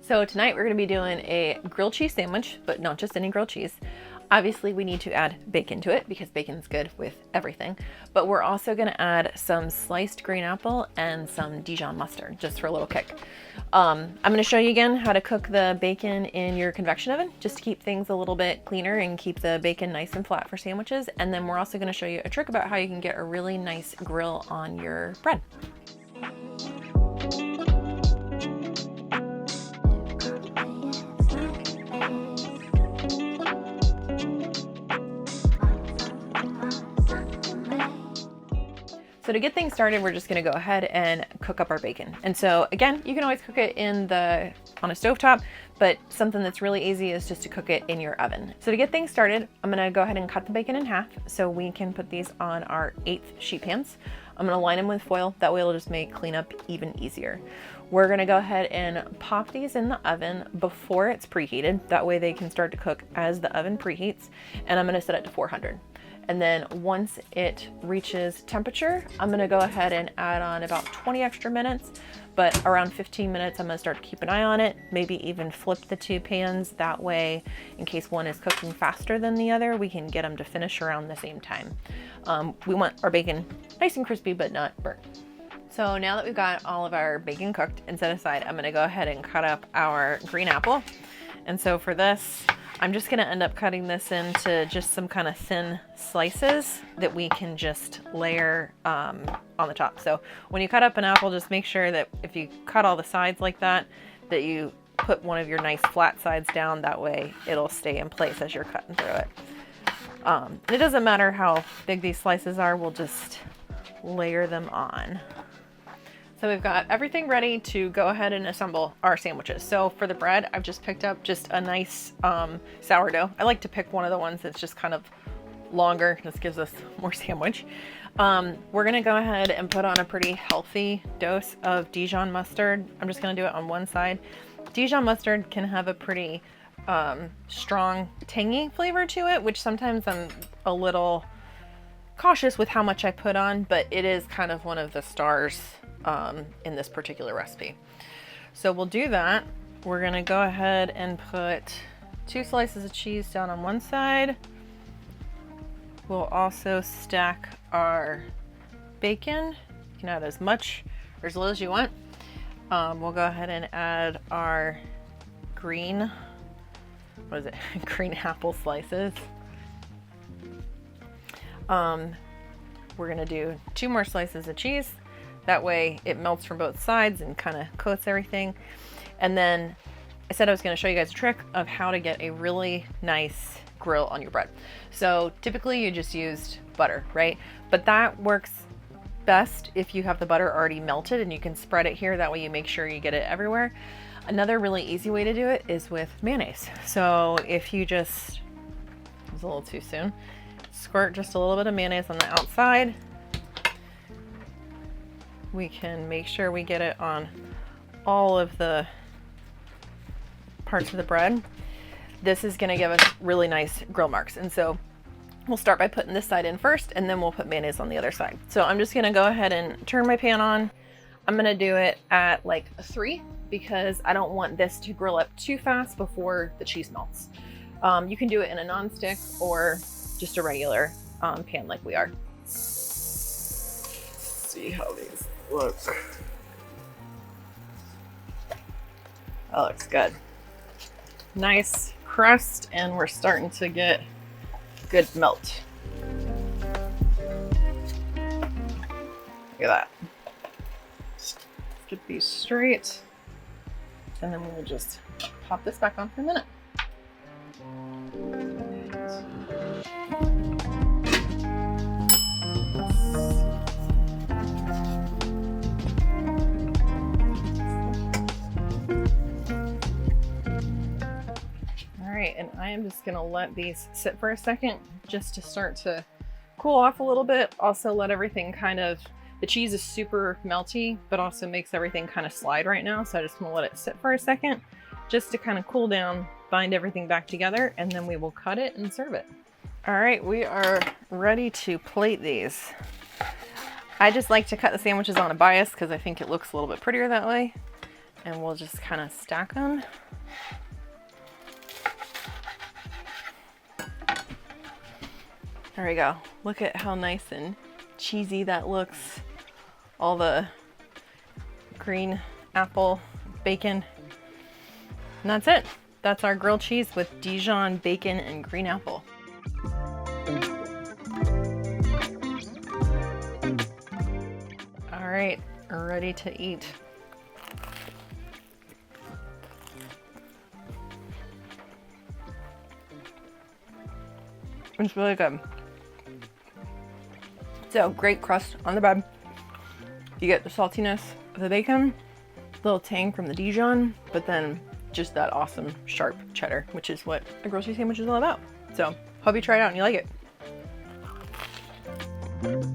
So tonight we're going to be doing a grilled cheese sandwich, but not just any grilled cheese. Obviously we need to add bacon to it because bacon's good with everything, but we're also going to add some sliced green apple and some Dijon mustard just for a little kick. I'm going to show you again how to cook the bacon in your convection oven just to keep things a little bit cleaner and keep the bacon nice and flat for sandwiches. And then we're also going to show you a trick about how you can get a really nice grill on your bread. So to get things started, we're just gonna go ahead and cook up our bacon. And so again, you can always cook it on a stovetop, but something that's really easy is just to cook it in your oven. So to get things started, I'm gonna go ahead and cut the bacon in half so we can put these on our 1/8 sheet pans. I'm gonna line them with foil, that way it'll just make cleanup even easier. We're gonna go ahead and pop these in the oven before it's preheated, that way they can start to cook as the oven preheats, and I'm gonna set it to 400. And then once it reaches temperature, I'm gonna go ahead and add on about 20 extra minutes, but around 15 minutes, I'm gonna start to keep an eye on it, maybe even flip the two pans. That way, in case one is cooking faster than the other, we can get them to finish around the same time. We want our bacon nice and crispy, but not burnt. So now that we've got all of our bacon cooked and set aside, I'm gonna go ahead and cut up our green apple. And so for this, I'm just gonna end up cutting this into just some kind of thin slices that we can just layer on the top. So when you cut up an apple, just make sure that if you cut all the sides like that, that you put one of your nice flat sides down. That way it'll stay in place as you're cutting through it. It doesn't matter how big these slices are, we'll just layer them on. So we've got everything ready to go ahead and assemble our sandwiches. So for the bread, I've just picked up just a nice sourdough. I like to pick one of the ones that's just kind of longer. This gives us more sandwich. We're gonna go ahead and put on a pretty healthy dose of Dijon mustard. I'm just gonna do it on one side. Dijon mustard can have a pretty strong tangy flavor to it, which sometimes I'm a little cautious with how much I put on, but it is kind of one of the stars in this particular recipe. So we'll do that. We're gonna go ahead and put 2 slices of cheese down on one side. We'll also stack our bacon. You can add as much or as little as you want. We'll go ahead and add our green apple slices. We're gonna do 2 more slices of cheese. That way it melts from both sides and kind of coats everything. And then I said I was going to show you guys a trick of how to get a really nice grill on your bread. So typically you just used butter, right? But that works best if you have the butter already melted and you can spread it here. That way you make sure you get it everywhere. Another really easy way to do it is with mayonnaise. So if you just, it was a little too soon, squirt just a little bit of mayonnaise on the outside. We can make sure we get it on all of the parts of the bread. This is going to give us really nice grill marks. And so we'll start by putting this side in first, and then we'll put mayonnaise on the other side. So I'm just going to go ahead and turn my pan on. I'm going to do it at like a 3 because I don't want this to grill up too fast before the cheese melts. You can do it in a non-stick or just a regular pan like we are. Let's see how these look. That looks good. Nice crust, and we're starting to get good melt. Look at that. Let's get these straight, and then we'll just pop this back on for a minute. And I am just gonna let these sit for a second just to start to cool off a little bit. Also let everything the cheese is super melty, but also makes everything kind of slide right now. So I just wanna let it sit for a second just to kind of cool down, bind everything back together, and then we will cut it and serve it. All right, we are ready to plate these. I just like to cut the sandwiches on a bias because I think it looks a little bit prettier that way. and we'll just kind of stack them. There we go. Look at how nice and cheesy that looks. All the green apple bacon. And that's it. That's our grilled cheese with Dijon bacon and green apple. All right, we're ready to eat. It's really good. So great crust on the bread. You get the saltiness of the bacon, a little tang from the Dijon, but then just that awesome sharp cheddar, which is what a grilled cheese sandwich is all about. So hope you try it out and you like it.